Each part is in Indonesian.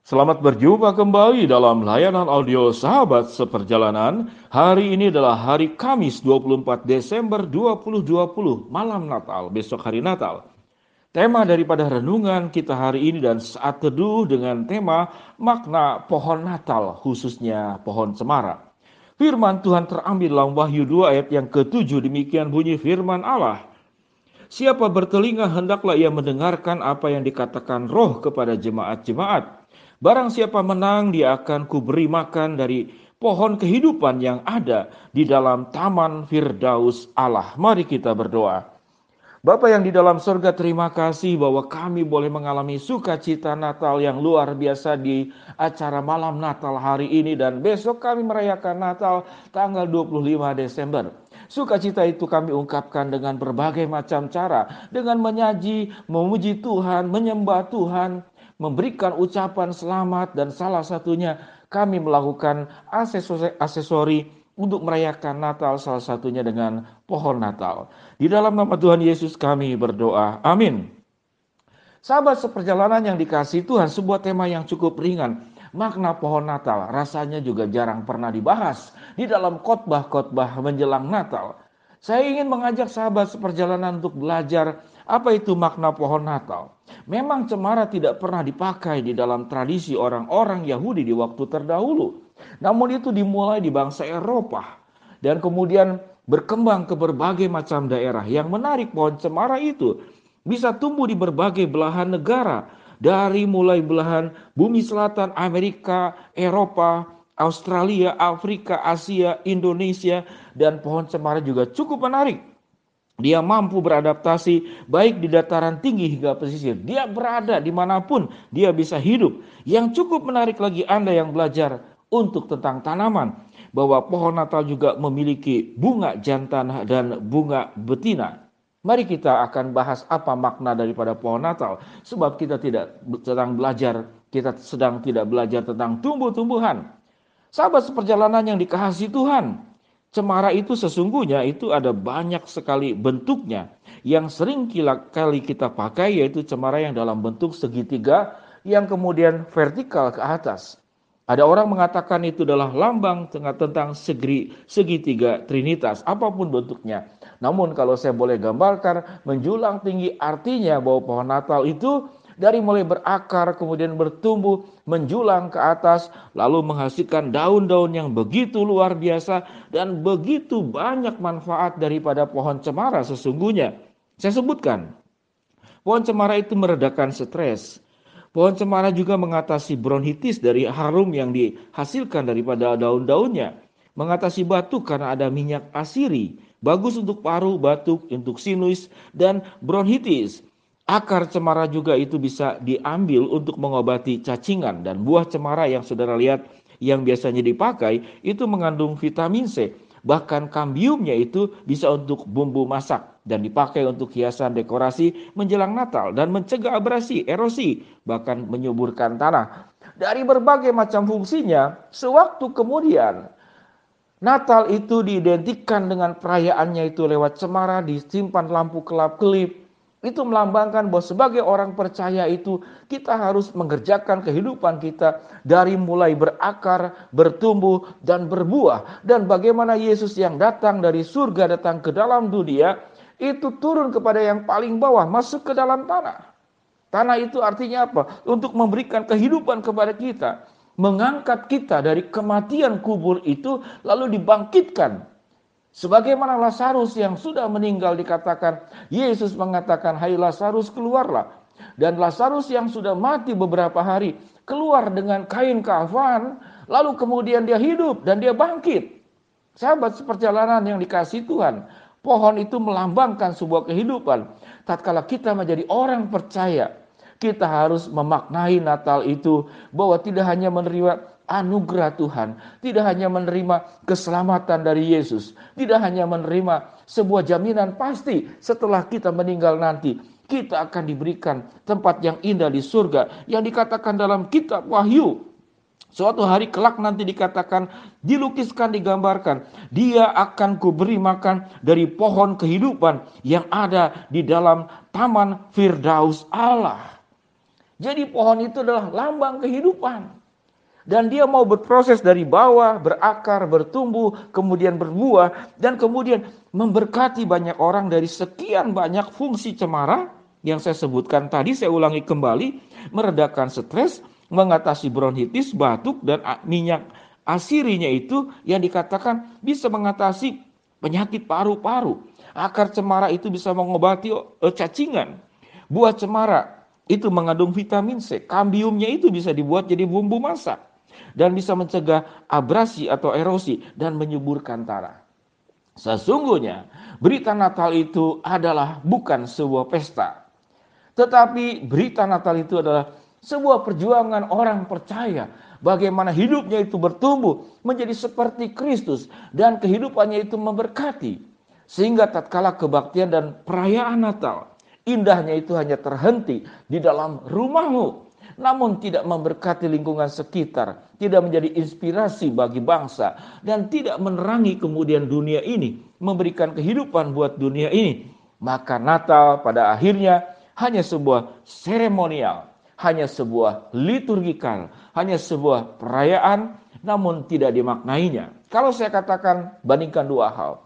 Selamat berjumpa kembali dalam layanan audio Sahabat Seperjalanan. Hari ini adalah hari Kamis 24 Desember 2020, malam Natal, besok hari Natal. Tema daripada renungan kita hari ini dan saat teduh dengan tema makna pohon Natal, khususnya pohon cemara. Firman Tuhan terambil dalam Wahyu 2 ayat yang ke-7, demikian bunyi firman Allah. Siapa bertelinga hendaklah ia mendengarkan apa yang dikatakan Roh kepada jemaat-jemaat. Barang siapa menang, dia akan kuberi makan dari pohon kehidupan yang ada di dalam taman Firdaus Allah. Mari kita berdoa. Bapa yang di dalam surga, terima kasih bahwa kami boleh mengalami sukacita Natal yang luar biasa di acara malam Natal hari ini, dan besok kami merayakan Natal tanggal 25 Desember. Sukacita itu kami ungkapkan dengan berbagai macam cara, dengan menyaji, memuji Tuhan, menyembah Tuhan, memberikan ucapan selamat, dan salah satunya kami melakukan aksesori untuk merayakan Natal, salah satunya dengan pohon Natal. Di dalam nama Tuhan Yesus kami berdoa. Amin. Sahabat seperjalanan yang dikasihi Tuhan, sebuah tema yang cukup ringan. Makna pohon Natal rasanya juga jarang pernah dibahas di dalam khotbah-khotbah menjelang Natal. Saya ingin mengajak sahabat seperjalanan untuk belajar apa itu makna pohon Natal. Memang cemara tidak pernah dipakai di dalam tradisi orang-orang Yahudi di waktu terdahulu. Namun itu dimulai di bangsa Eropa dan kemudian berkembang ke berbagai macam daerah. Yang menarik, pohon cemara itu bisa tumbuh di berbagai belahan negara, dari mulai belahan bumi selatan, Amerika, Eropa, Australia, Afrika, Asia, Indonesia, dan pohon cemara juga cukup menarik. Dia mampu beradaptasi baik di dataran tinggi hingga pesisir. Dia berada dimanapun, dia bisa hidup. Yang cukup menarik lagi Anda yang belajar untuk tentang tanaman, bahwa pohon Natal juga memiliki bunga jantan dan bunga betina. Mari kita akan bahas apa makna daripada pohon Natal, sebab kita sedang tidak belajar tentang tumbuh-tumbuhan. Sahabat seperjalanan yang dikasihi Tuhan, cemara itu sesungguhnya itu ada banyak sekali bentuknya. Yang sering kali kita pakai yaitu cemara yang dalam bentuk segitiga yang kemudian vertikal ke atas. Ada orang mengatakan itu adalah lambang tentang segitiga Trinitas, apapun bentuknya. Namun kalau saya boleh gambarkan, menjulang tinggi artinya bahwa pohon Natal itu dari mulai berakar, kemudian bertumbuh, menjulang ke atas, lalu menghasilkan daun-daun yang begitu luar biasa, dan begitu banyak manfaat daripada pohon cemara sesungguhnya. Saya sebutkan, pohon cemara itu meredakan stres. Pohon cemara juga mengatasi bronkitis dari harum yang dihasilkan daripada daun-daunnya. Mengatasi batuk karena ada minyak asiri. Bagus untuk paru, batuk, untuk sinus, dan bronkitis. Akar cemara juga itu bisa diambil untuk mengobati cacingan. Dan buah cemara yang saudara lihat yang biasanya dipakai itu mengandung vitamin C. Bahkan kambiumnya itu bisa untuk bumbu masak dan dipakai untuk hiasan dekorasi menjelang Natal dan mencegah abrasi, erosi, bahkan menyuburkan tanah. Dari berbagai macam fungsinya, sewaktu kemudian Natal itu diidentikan dengan perayaannya itu lewat cemara, disimpan lampu kelap-kelip. Itu melambangkan bahwa sebagai orang percaya itu kita harus mengerjakan kehidupan kita dari mulai berakar, bertumbuh, dan berbuah. Dan bagaimana Yesus yang datang dari surga datang ke dalam dunia, itu turun kepada yang paling bawah, masuk ke dalam tanah. Tanah itu artinya apa? Untuk memberikan kehidupan kepada kita. Mengangkat kita dari kematian kubur itu lalu dibangkitkan. Sebagaimana Lazarus yang sudah meninggal dikatakan, Yesus mengatakan, "Hai Lazarus, keluarlah." Dan Lazarus yang sudah mati beberapa hari keluar dengan kain kafan, lalu kemudian dia hidup dan dia bangkit. Sahabat seperjalanan yang dikasihi Tuhan, pohon itu melambangkan sebuah kehidupan. Tatkala kita menjadi orang percaya, kita harus memaknai Natal itu bahwa tidak hanya menerima anugerah Tuhan, tidak hanya menerima keselamatan dari Yesus, tidak hanya menerima sebuah jaminan pasti setelah kita meninggal nanti, kita akan diberikan tempat yang indah di surga yang dikatakan dalam kitab Wahyu. Suatu hari kelak nanti dikatakan, dilukiskan, digambarkan, dia akan kuberi makan dari pohon kehidupan yang ada di dalam taman Firdaus Allah. Jadi pohon itu adalah lambang kehidupan. Dan dia mau berproses dari bawah, berakar, bertumbuh, kemudian berbuah, dan kemudian memberkati banyak orang dari sekian banyak fungsi cemara yang saya sebutkan tadi. Saya ulangi kembali, meredakan stres, mengatasi bronkitis, batuk, dan minyak asirinya itu yang dikatakan bisa mengatasi penyakit paru-paru. Akar cemara itu bisa mengobati cacingan. Buah cemara itu mengandung vitamin C. Kambiumnya itu bisa dibuat jadi bumbu masak dan bisa mencegah abrasi atau erosi dan menyuburkan tanah. Sesungguhnya berita Natal itu adalah bukan sebuah pesta, tetapi berita Natal itu adalah sebuah perjuangan orang percaya bagaimana hidupnya itu bertumbuh menjadi seperti Kristus dan kehidupannya itu memberkati. Sehingga tatkala kebaktian dan perayaan Natal, indahnya itu hanya terhenti di dalam rumahmu, namun tidak memberkati lingkungan sekitar, tidak menjadi inspirasi bagi bangsa, dan tidak menerangi kemudian dunia ini, memberikan kehidupan buat dunia ini. Maka Natal pada akhirnya hanya sebuah seremonial, hanya sebuah liturgikal, hanya sebuah perayaan, namun tidak dimaknainya. Kalau saya katakan bandingkan dua hal,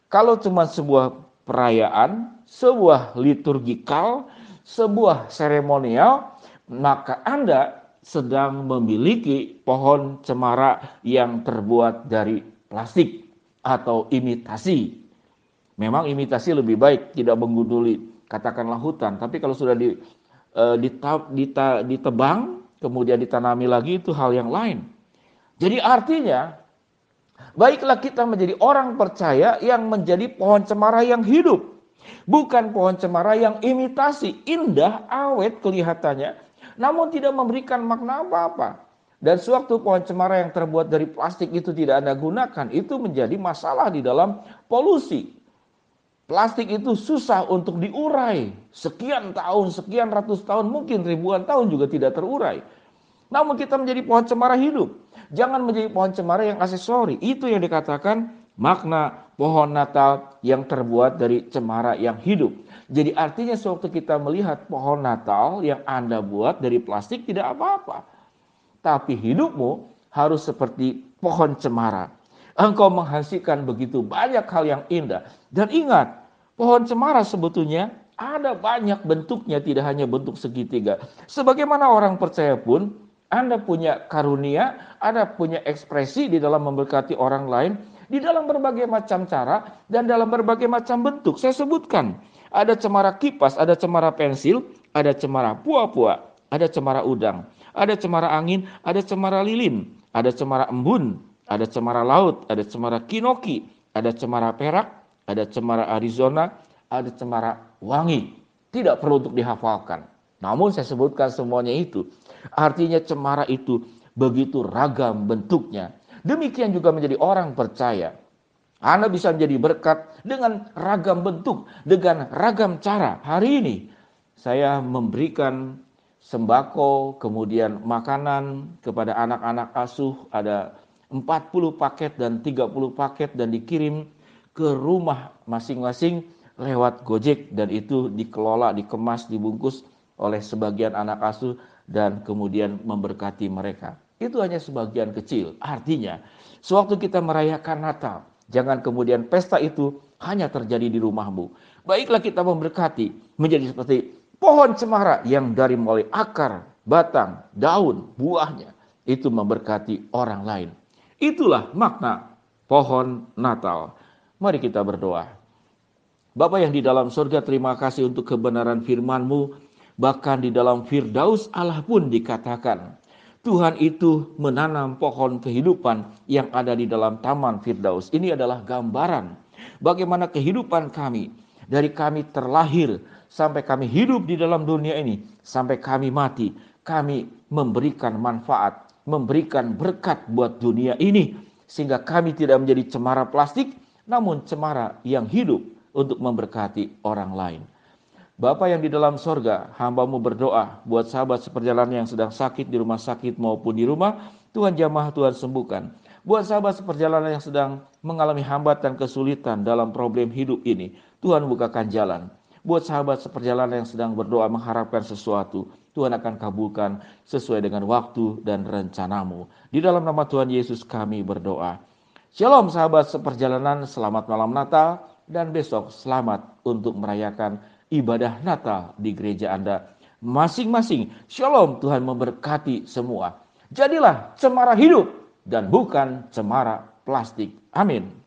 kalau cuma sebuah perayaan, sebuah liturgikal, sebuah seremonial, maka Anda sedang memiliki pohon cemara yang terbuat dari plastik atau imitasi. Memang imitasi lebih baik, tidak menggunduli katakanlah hutan, tapi kalau sudah ditebang kemudian ditanami lagi itu hal yang lain. Jadi artinya baiklah kita menjadi orang percaya yang menjadi pohon cemara yang hidup, bukan pohon cemara yang imitasi, indah, awet kelihatannya, namun tidak memberikan makna apa-apa. Dan sewaktu pohon cemara yang terbuat dari plastik itu tidak Anda gunakan, itu menjadi masalah di dalam polusi. Plastik itu susah untuk diurai. Sekian tahun, sekian ratus tahun, mungkin ribuan tahun juga tidak terurai. Namun kita menjadi pohon cemara hidup. Jangan menjadi pohon cemara yang aksesori. Itu yang dikatakan makna pohon Natal yang terbuat dari cemara yang hidup. Jadi artinya sewaktu kita melihat pohon Natal yang Anda buat dari plastik tidak apa-apa. Tapi hidupmu harus seperti pohon cemara. Engkau menghasilkan begitu banyak hal yang indah. Dan ingat, pohon cemara sebetulnya ada banyak bentuknya, tidak hanya bentuk segitiga. Sebagaimana orang percaya pun, Anda punya karunia, Anda punya ekspresi di dalam memberkati orang lain, di dalam berbagai macam cara, dan dalam berbagai macam bentuk. Saya sebutkan, ada cemara kipas, ada cemara pensil, ada cemara pua-pua, ada cemara udang, ada cemara angin, ada cemara lilin, ada cemara embun, ada cemara laut, ada cemara kinoki, ada cemara perak, ada cemara Arizona, ada cemara wangi. Tidak perlu untuk dihafalkan. Namun saya sebutkan semuanya itu. Artinya cemara itu begitu ragam bentuknya. Demikian juga menjadi orang percaya. Anda bisa menjadi berkat dengan ragam bentuk, dengan ragam cara. Hari ini saya memberikan sembako, kemudian makanan kepada anak-anak asuh, ada 40 paket dan 30 paket dan dikirim ke rumah masing-masing lewat Gojek, dan itu dikelola, dikemas, dibungkus oleh sebagian anak asuh dan kemudian memberkati mereka. Itu hanya sebagian kecil. Artinya, sewaktu kita merayakan Natal, jangan kemudian pesta itu hanya terjadi di rumahmu. Baiklah kita memberkati menjadi seperti pohon cemara yang dari mulai akar, batang, daun, buahnya itu memberkati orang lain. Itulah makna pohon Natal. Mari kita berdoa. Bapa yang di dalam surga, terima kasih untuk kebenaran firman-Mu. Bahkan di dalam Firdaus Allah pun dikatakan, Tuhan itu menanam pohon kehidupan yang ada di dalam taman Firdaus. Ini adalah gambaran bagaimana kehidupan kami, dari kami terlahir sampai kami hidup di dalam dunia ini, sampai kami mati, kami memberikan manfaat, memberikan berkat buat dunia ini, sehingga kami tidak menjadi cemara plastik, namun cemara yang hidup untuk memberkati orang lain. Bapa yang di dalam sorga, hamba-Mu berdoa buat sahabat seperjalanan yang sedang sakit di rumah sakit maupun di rumah, Tuhan jamah, Tuhan sembuhkan. Buat sahabat seperjalanan yang sedang mengalami hambatan kesulitan dalam problem hidup ini, Tuhan bukakan jalan. Buat sahabat seperjalanan yang sedang berdoa mengharapkan sesuatu, Tuhan akan kabulkan sesuai dengan waktu dan rencanamu. Di dalam nama Tuhan Yesus kami berdoa. Shalom sahabat seperjalanan, selamat malam Natal, dan besok selamat untuk merayakan ibadah Natal di gereja Anda masing-masing. Shalom, Tuhan memberkati semua. Jadilah cemara hidup dan bukan cemara plastik. Amin.